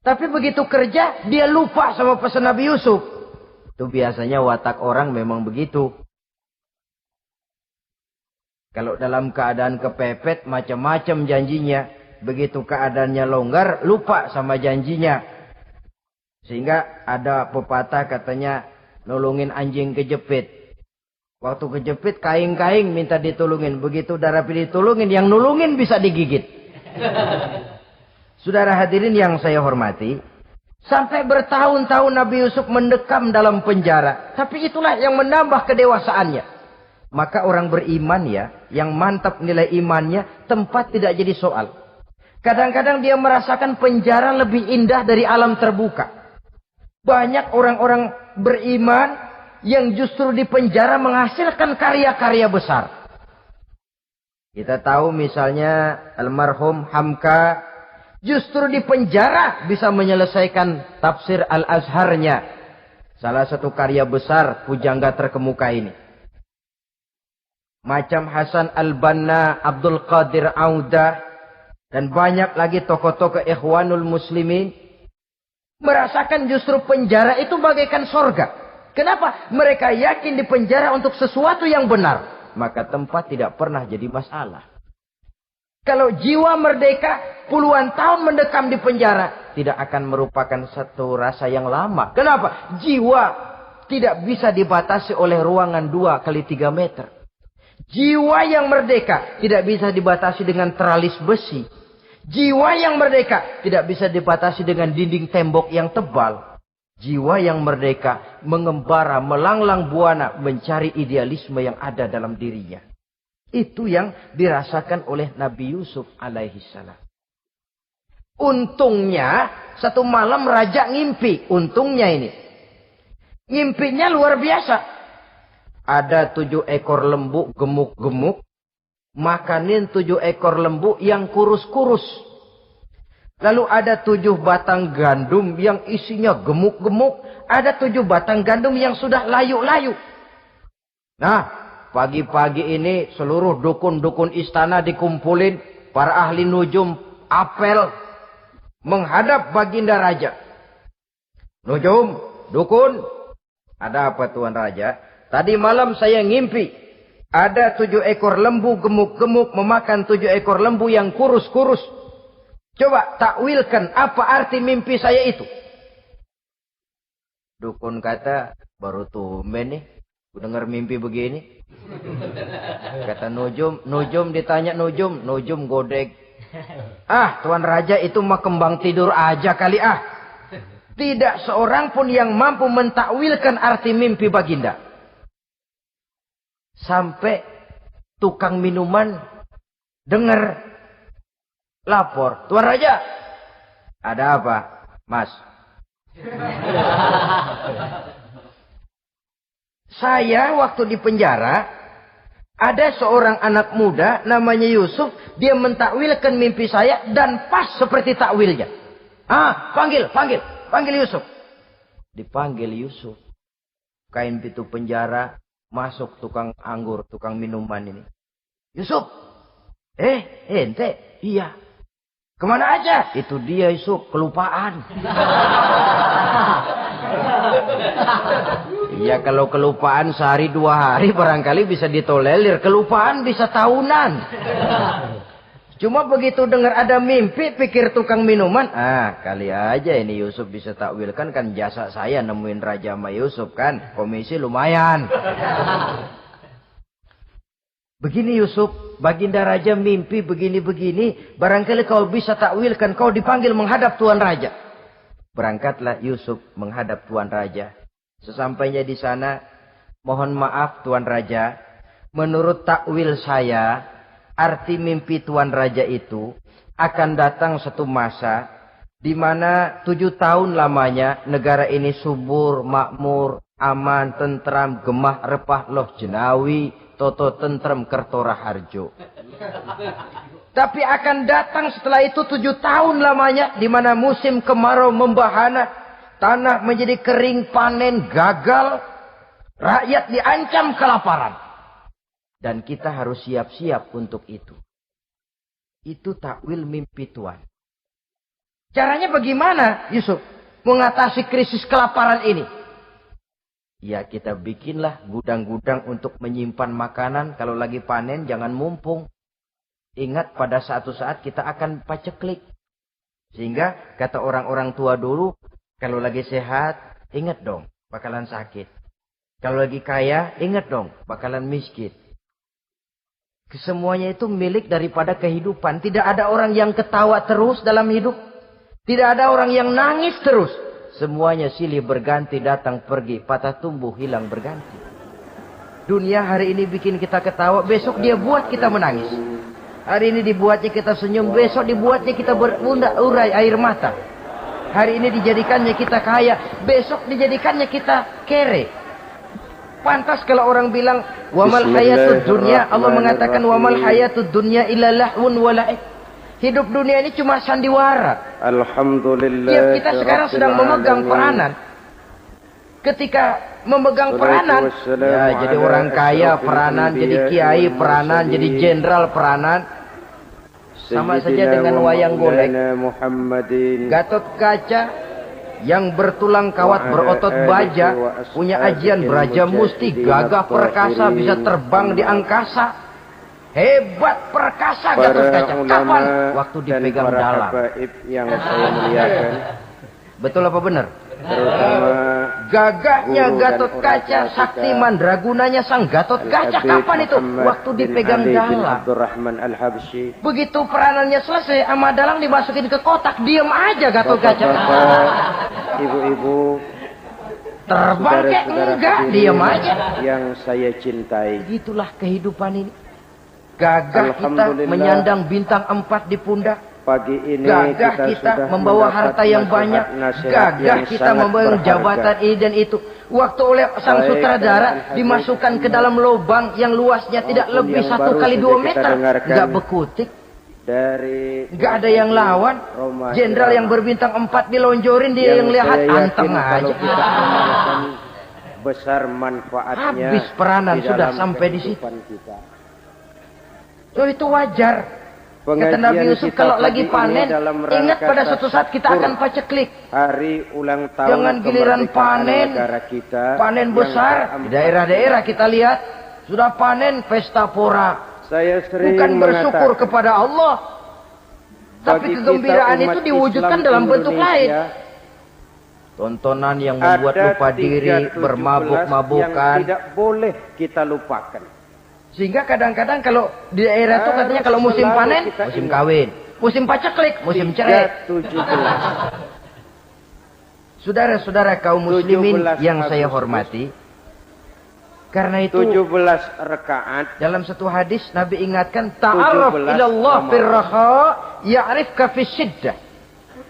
[SPEAKER 1] Tapi begitu kerja, dia lupa sama pesan Nabi Yusuf. Itu biasanya watak orang memang begitu. Kalau dalam keadaan kepepet, macam-macam janjinya. Begitu keadaannya longgar, lupa sama janjinya. Sehingga ada pepatah katanya, nolongin anjing kejepit. Waktu kejepit, kaing-kaing minta ditolongin. Begitu udah rapi ditolongin, yang nolongin bisa digigit. Saudara hadirin yang saya hormati, sampai bertahun-tahun Nabi Yusuf mendekam dalam penjara. Tapi itulah yang menambah kedewasaannya. Maka orang beriman ya, yang mantap nilai imannya, tempat tidak jadi soal. Kadang-kadang dia merasakan penjara lebih indah dari alam terbuka. Banyak orang-orang beriman yang justru di penjara menghasilkan karya-karya besar. Kita tahu misalnya almarhum Hamka, justru di penjara bisa menyelesaikan tafsir Al-Azharnya. Salah satu karya besar pujangga terkemuka ini. Macam Hasan Al-Banna, Abdul Qadir Audah, dan banyak lagi tokoh-tokoh Ikhwanul Muslimin. Merasakan justru penjara itu bagaikan sorga. Kenapa? Mereka yakin di penjara untuk sesuatu yang benar. Maka tempat tidak pernah jadi masalah. Kalau jiwa merdeka puluhan tahun mendekam di penjara, tidak akan merupakan satu rasa yang lama. Kenapa? Jiwa tidak bisa dibatasi oleh ruangan 2x3 meter. Jiwa yang merdeka tidak bisa dibatasi dengan teralis besi. Jiwa yang merdeka tidak bisa dibatasi dengan dinding tembok yang tebal. Jiwa yang merdeka mengembara, melanglang buana, mencari idealisme yang ada dalam dirinya. Itu yang dirasakan oleh Nabi Yusuf alaihi salam. Untungnya satu malam raja ngimpi. Untungnya ini. Ngimpinya luar biasa. Ada 7 ekor lembu gemuk-gemuk. Makanin 7 ekor lembu yang kurus-kurus. Lalu ada 7 batang gandum yang isinya gemuk-gemuk. Ada 7 batang gandum yang sudah layu-layu. Nah, pagi-pagi ini seluruh dukun-dukun istana dikumpulin. Para ahli nujum apel menghadap baginda raja. Nujum, dukun, ada apa Tuan Raja? Tadi malam saya ngimpi. Ada 7 ekor lembu gemuk-gemuk memakan 7 ekor lembu yang kurus-kurus. Coba takwilkan apa arti mimpi saya itu. Dukun kata, baru tumben nih. Dengar mimpi begini. Kata Nujum ditanya Nujum godek. Ah, Tuan Raja itu mah kembang tidur aja kali ah. Tidak seorang pun yang mampu mentakwilkan arti mimpi baginda. Sampai tukang minuman dengar lapor. Tuan Raja, ada apa, Mas? Saya waktu di penjara, ada seorang anak muda namanya Yusuf. Dia mentakwilkan mimpi saya dan pas seperti takwilnya. Ah, panggil Yusuf. Dipanggil Yusuf. Kain pintu penjara. Masuk tukang anggur, tukang minuman ini. Yusuf. Ente? Iya. Kemana aja? Itu dia Yusuf, kelupaan. Ya kalau kelupaan sehari 2 hari barangkali bisa ditolerir. Kelupaan bisa tahunan. Cuma begitu dengar ada mimpi, pikir tukang minuman. Kali aja ini Yusuf bisa takwilkan, kan jasa saya nemuin Raja sama Yusuf kan. Komisi lumayan. Begini Yusuf, Baginda Raja mimpi begini-begini. Barangkali kau bisa takwilkan, kau dipanggil menghadap Tuan Raja. Berangkatlah Yusuf menghadap Tuan Raja. Sesampainya di sana, mohon maaf Tuan Raja. Menurut takwil saya, arti mimpi Tuan Raja itu akan datang satu masa di mana 7 tahun lamanya negara ini subur, makmur, aman, tentram, gemah, repah, loh jenawi, toto tentrem, kertora harjo. Tapi akan datang setelah itu 7 tahun lamanya di mana musim kemarau membahana, tanah menjadi kering, panen gagal, rakyat diancam kelaparan. Dan kita harus siap-siap untuk itu. Itu takwil mimpi Tuhan. Caranya bagaimana Yusuf mengatasi krisis kelaparan ini? Ya kita bikinlah gudang-gudang untuk menyimpan makanan. Kalau lagi panen jangan mumpung. Ingat pada suatu saat kita akan paceklik. Sehingga kata orang-orang tua dulu, kalau lagi sehat, ingat dong bakalan sakit. Kalau lagi kaya, ingat dong bakalan miskin. Kesemuanya itu milik daripada kehidupan. Tidak ada orang yang ketawa terus dalam hidup. Tidak ada orang yang nangis terus. Semuanya silih berganti, datang pergi, patah tumbuh, hilang berganti. Dunia hari ini bikin kita ketawa, besok dia buat kita menangis. Hari ini dibuatnya kita senyum, besok dibuatnya kita berurai air mata. Hari ini dijadikannya kita kaya, besok dijadikannya kita kere. Pantas kalau orang bilang wamal hayatud dunya, Allah mengatakan wamal hayatud dunya illa lahun wa la'ib. Hidup dunia ini cuma sandiwara.
[SPEAKER 3] Alhamdulillah.
[SPEAKER 1] Ya, kita sekarang sedang memegang peranan. Ketika memegang peranan, ya jadi orang kaya peranan, jadi kiai peranan, jadi jenderal peranan. Sama saja dengan wayang golek. Gatot Kaca yang bertulang kawat berotot baja, punya ajian beraja musti, gagah perkasa, bisa terbang di angkasa. Hebat perkasa Gatot Kaca. Kapan? Waktu dipegang dalam.
[SPEAKER 3] Yang saya muliakan.
[SPEAKER 1] Betul apa benar?
[SPEAKER 3] Terutama
[SPEAKER 1] gagahnya Gatot Kaca, sakti mandragunanya sang Gatot Kaca. Kapan itu? Waktu dipegang dalang. Begitu peranannya selesai, sama dalang dimasukin ke kotak, diam aja Gatot Kaca.
[SPEAKER 3] Ibu-ibu,
[SPEAKER 1] terbang kayak enggak, diam aja.
[SPEAKER 3] Yang saya cintai.
[SPEAKER 1] Begitulah kehidupan ini. Gagah kita menyandang bintang 4 di pundak.
[SPEAKER 3] Pagi ini
[SPEAKER 1] gagah kita membawa harta yang banyak. Gagah kita membawa jabatan ini dan itu. Waktu oleh sang sutradara dimasukkan ke dalam lubang yang luasnya tidak lebih 1 kali 2 meter. Gak bekutik. Gak ada yang lawan. Jenderal yang berbintang 4 dilonjorin, dia yang lihat anteng aja.
[SPEAKER 3] Besar manfaatnya.
[SPEAKER 1] Habis peranan sudah sampai di situ. So itu wajar. Kata Nabi Yusuf, kalau lagi panen, ingat pada suatu saat kita akan paceklik.
[SPEAKER 3] Hari ulang tahun.
[SPEAKER 1] Jangan giliran panen, panen besar. Di daerah-daerah kita lihat, sudah panen pesta pora.
[SPEAKER 3] Saya sering
[SPEAKER 1] bukan bersyukur kepada Allah. Tapi kegembiraan itu diwujudkan dalam bentuk lain. Tontonan yang membuat lupa diri, bermabuk-mabukan.
[SPEAKER 3] Tidak boleh kita lupakan.
[SPEAKER 1] Sehingga kadang-kadang kalau di daerah itu katanya kalau musim panen, musim kawin. Musim paceklik, musim cerai. Saudara-saudara kaum muslimin yang saya hormati. Karena itu
[SPEAKER 3] 17 rakaat.
[SPEAKER 1] Dalam satu hadis Nabi ingatkan, ta'arraf ilallah firraha ya'rifka fisyiddah.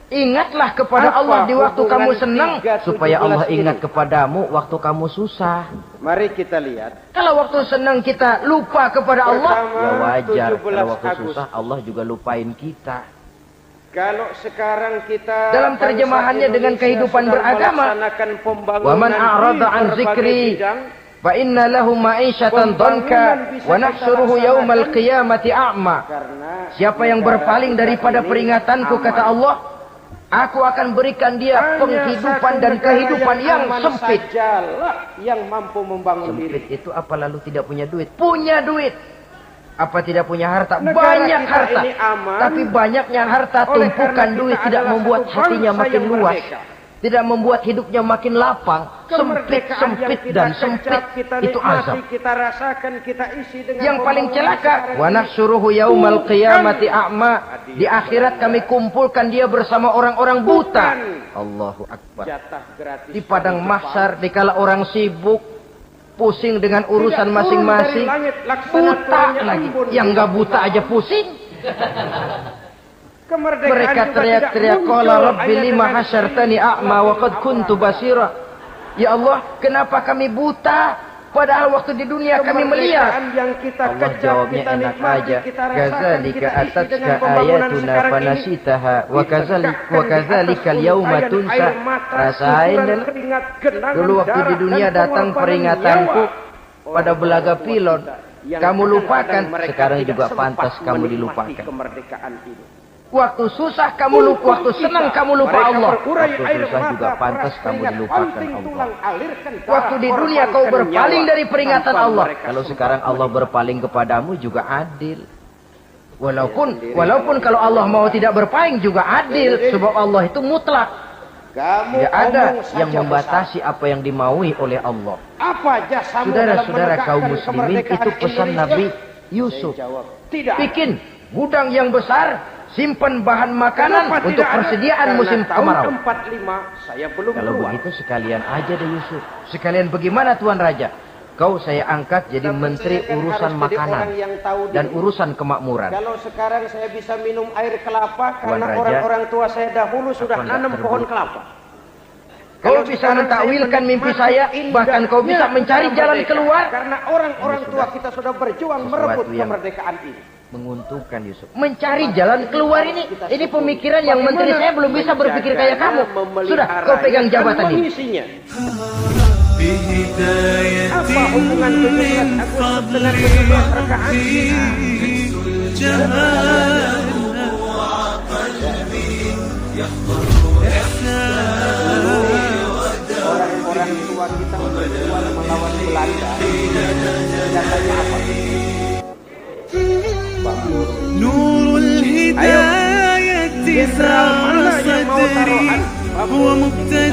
[SPEAKER 1] Ingatlah kepada Allah di waktu kamu senang, supaya Allah ingat kepadamu waktu kamu susah.
[SPEAKER 3] Mari kita lihat.
[SPEAKER 1] Kalau waktu senang kita lupa kepada Allah, ya wajar. Kalau waktu
[SPEAKER 3] Agustus.
[SPEAKER 1] susah Allah juga lupain kita.
[SPEAKER 3] Kalau sekarang kita
[SPEAKER 1] dalam terjemahannya dengan kehidupan beragama, wa man a'rada an zikri Fa inna lahu ma'isyatan dhanka wa nahsyuruhu yaumal qiyamati a'ma. Siapa yang berpaling daripada peringatanku, kata Allah, aku akan berikan dia penghidupan dan kehidupan yang sempit.
[SPEAKER 3] Yang mampu membangun
[SPEAKER 1] Sempit
[SPEAKER 3] diri.
[SPEAKER 1] itu apa lalu tidak punya duit? Punya duit. Apa tidak punya harta?
[SPEAKER 3] Negara
[SPEAKER 1] Banyak
[SPEAKER 3] kita
[SPEAKER 1] harta.
[SPEAKER 3] ini aman.
[SPEAKER 1] Tapi banyaknya harta,
[SPEAKER 3] Oleh
[SPEAKER 1] tumpukan
[SPEAKER 3] karena kita
[SPEAKER 1] duit tidak
[SPEAKER 3] adalah
[SPEAKER 1] membuat
[SPEAKER 3] satu
[SPEAKER 1] hatinya
[SPEAKER 3] bangsa
[SPEAKER 1] makin
[SPEAKER 3] yang
[SPEAKER 1] luas.
[SPEAKER 3] merdeka.
[SPEAKER 1] Tidak membuat hidupnya makin lapang. Sempit,
[SPEAKER 3] Kemerdekaan
[SPEAKER 1] sempit,
[SPEAKER 3] yang kita
[SPEAKER 1] dan
[SPEAKER 3] kejar,
[SPEAKER 1] sempit.
[SPEAKER 3] kita
[SPEAKER 1] Itu
[SPEAKER 3] nikmati,
[SPEAKER 1] azab.
[SPEAKER 3] kita rasakan, kita isi dengan
[SPEAKER 1] Yang paling
[SPEAKER 3] pembangunan
[SPEAKER 1] celaka,
[SPEAKER 3] sekarang
[SPEAKER 1] wa
[SPEAKER 3] ini.
[SPEAKER 1] nahsyuruhu yaumal qiyamati
[SPEAKER 3] Bukan.
[SPEAKER 1] a'ma. Di akhirat kami kumpulkan dia bersama orang-orang buta.
[SPEAKER 3] Bukan.
[SPEAKER 1] Allahu Akbar.
[SPEAKER 3] Jatah gratis
[SPEAKER 1] Di padang
[SPEAKER 3] dari
[SPEAKER 1] mahsyar,
[SPEAKER 3] Jepang.
[SPEAKER 1] dikala orang sibuk, pusing dengan urusan
[SPEAKER 3] Tidak
[SPEAKER 1] masing-masing,
[SPEAKER 3] turun dari langit, laksana
[SPEAKER 1] buta
[SPEAKER 3] turunnya
[SPEAKER 1] lagi.
[SPEAKER 3] embun.
[SPEAKER 1] Yang nggak buta aja pusing.
[SPEAKER 3] Kemerdekaan
[SPEAKER 1] Mereka
[SPEAKER 3] juga
[SPEAKER 1] teriak-teriak,
[SPEAKER 3] tidak
[SPEAKER 1] qala
[SPEAKER 3] muncul
[SPEAKER 1] rabbi
[SPEAKER 3] hanya
[SPEAKER 1] lima
[SPEAKER 3] dengan
[SPEAKER 1] hasyartani a'ma wa qad kuntu basira. Ya Allah, kenapa kami buta? Padahal waktu di dunia kami melihat.
[SPEAKER 3] kemerdekaan yang kita
[SPEAKER 1] Allah
[SPEAKER 3] kejar,
[SPEAKER 1] jawabnya
[SPEAKER 3] kita
[SPEAKER 1] enak
[SPEAKER 3] nikmati,
[SPEAKER 1] aja.
[SPEAKER 3] kita rasakan,
[SPEAKER 1] Kazalika
[SPEAKER 3] kita isi
[SPEAKER 1] atatka
[SPEAKER 3] dengan pembangunan
[SPEAKER 1] ayatuna
[SPEAKER 3] sekarang ini.
[SPEAKER 1] fanasitaha wa
[SPEAKER 3] Ditegakkan
[SPEAKER 1] kazalika
[SPEAKER 3] di atas
[SPEAKER 1] al-yauma
[SPEAKER 3] untayan
[SPEAKER 1] tunsa.
[SPEAKER 3] air mata,
[SPEAKER 1] Rasain
[SPEAKER 3] kuburan
[SPEAKER 1] dan
[SPEAKER 3] keringat, genangan
[SPEAKER 1] dulu waktu di
[SPEAKER 3] darah,
[SPEAKER 1] dunia
[SPEAKER 3] dan
[SPEAKER 1] datang
[SPEAKER 3] pengorbanan
[SPEAKER 1] peringatanku
[SPEAKER 3] nyawa.
[SPEAKER 1] pada belaga pilon.
[SPEAKER 3] Yang
[SPEAKER 1] Kamu
[SPEAKER 3] kadang-kadang
[SPEAKER 1] lupakan,
[SPEAKER 3] mereka
[SPEAKER 1] sekarang
[SPEAKER 3] tidak
[SPEAKER 1] juga
[SPEAKER 3] sempat
[SPEAKER 1] pantas kamu
[SPEAKER 3] menikmati
[SPEAKER 1] dilupakan.
[SPEAKER 3] kemerdekaan ini.
[SPEAKER 1] Waktu susah kamu lupa, waktu senang kamu lupa
[SPEAKER 3] Mereka
[SPEAKER 1] Allah.
[SPEAKER 3] berurai
[SPEAKER 1] Waktu
[SPEAKER 3] air
[SPEAKER 1] susah
[SPEAKER 3] mata,
[SPEAKER 1] juga pantas
[SPEAKER 3] peras
[SPEAKER 1] kamu
[SPEAKER 3] keringat,
[SPEAKER 1] dilupakan
[SPEAKER 3] banting
[SPEAKER 1] Allah.
[SPEAKER 3] tulang, alirkan darah,
[SPEAKER 1] Waktu di dunia kau
[SPEAKER 3] korbankan
[SPEAKER 1] berpaling
[SPEAKER 3] nyawa.
[SPEAKER 1] dari peringatan
[SPEAKER 3] Tanpa
[SPEAKER 1] Allah.
[SPEAKER 3] mereka
[SPEAKER 1] Kalau
[SPEAKER 3] sempat
[SPEAKER 1] sekarang Allah
[SPEAKER 3] menikmati.
[SPEAKER 1] berpaling kepadamu juga adil. Walaupun kalau Allah mau tidak berpaling juga adil. Sebab Allah itu mutlak.
[SPEAKER 3] Kamu
[SPEAKER 1] Tidak ada
[SPEAKER 3] omong saja
[SPEAKER 1] yang membatasi apa yang dimaui oleh Allah.
[SPEAKER 3] besar. Apa jasamu dalam
[SPEAKER 1] Saudara-saudara kaum
[SPEAKER 3] menegakkan
[SPEAKER 1] muslimin,
[SPEAKER 3] kemerdekaan
[SPEAKER 1] itu pesan
[SPEAKER 3] Indonesia?
[SPEAKER 1] Nabi Yusuf.
[SPEAKER 3] Saya jawab, tidak.
[SPEAKER 1] Bikin gudang yang besar, simpan bahan makanan
[SPEAKER 3] Kenapa
[SPEAKER 1] untuk
[SPEAKER 3] tidak ada?
[SPEAKER 1] persediaan
[SPEAKER 3] Karena
[SPEAKER 1] musim
[SPEAKER 3] tahun
[SPEAKER 1] kemarau.
[SPEAKER 3] 45 saya belum
[SPEAKER 1] Kalau
[SPEAKER 3] keluar.
[SPEAKER 1] begitu sekalian aja deh Yusuf. Sekalian bagaimana Tuan Raja? Kau saya angkat jadi
[SPEAKER 3] Tapi
[SPEAKER 1] menteri
[SPEAKER 3] saya kan
[SPEAKER 1] urusan
[SPEAKER 3] harus jadi
[SPEAKER 1] makanan
[SPEAKER 3] orang yang tahu
[SPEAKER 1] dan
[SPEAKER 3] diri.
[SPEAKER 1] urusan kemakmuran.
[SPEAKER 3] Kalau sekarang saya bisa minum air kelapa
[SPEAKER 1] Tuan
[SPEAKER 3] karena
[SPEAKER 1] Raja,
[SPEAKER 3] orang-orang tua saya dahulu sudah
[SPEAKER 1] apa
[SPEAKER 3] nanam
[SPEAKER 1] enggak
[SPEAKER 3] pohon
[SPEAKER 1] terbukti?
[SPEAKER 3] kelapa.
[SPEAKER 1] Kau
[SPEAKER 3] Kalau
[SPEAKER 1] bisa
[SPEAKER 3] sekarang
[SPEAKER 1] mentakwilkan
[SPEAKER 3] saya
[SPEAKER 1] mimpi
[SPEAKER 3] menikmati
[SPEAKER 1] saya,
[SPEAKER 3] indahnya
[SPEAKER 1] bahkan kau bisa mencari
[SPEAKER 3] kita
[SPEAKER 1] jalan
[SPEAKER 3] merdeka.
[SPEAKER 1] keluar.
[SPEAKER 3] Karena orang-orang
[SPEAKER 1] Ini
[SPEAKER 3] tua
[SPEAKER 1] sudah
[SPEAKER 3] kita sudah berjuang
[SPEAKER 1] sesuatu
[SPEAKER 3] merebut
[SPEAKER 1] yang
[SPEAKER 3] kemerdekaan ini.
[SPEAKER 1] Menguntungkan Yusuf. Mencari jalan keluar ini pemikiran yang menteri saya belum bisa berpikir kayak kamu. Sudah, kau pegang jabatan ini.
[SPEAKER 3] Mengisinya.
[SPEAKER 4] بهداية
[SPEAKER 3] Apa hubungan 17 Agustus dengan 17 rakaat?
[SPEAKER 4] جمال
[SPEAKER 3] Orang-orang tua kita berjuang melawan Belanda. Senjatanya apa?
[SPEAKER 4] نور الهداية
[SPEAKER 3] Jenderal mana yang mau
[SPEAKER 4] صدري
[SPEAKER 3] taruhan?
[SPEAKER 4] هو مبتدئ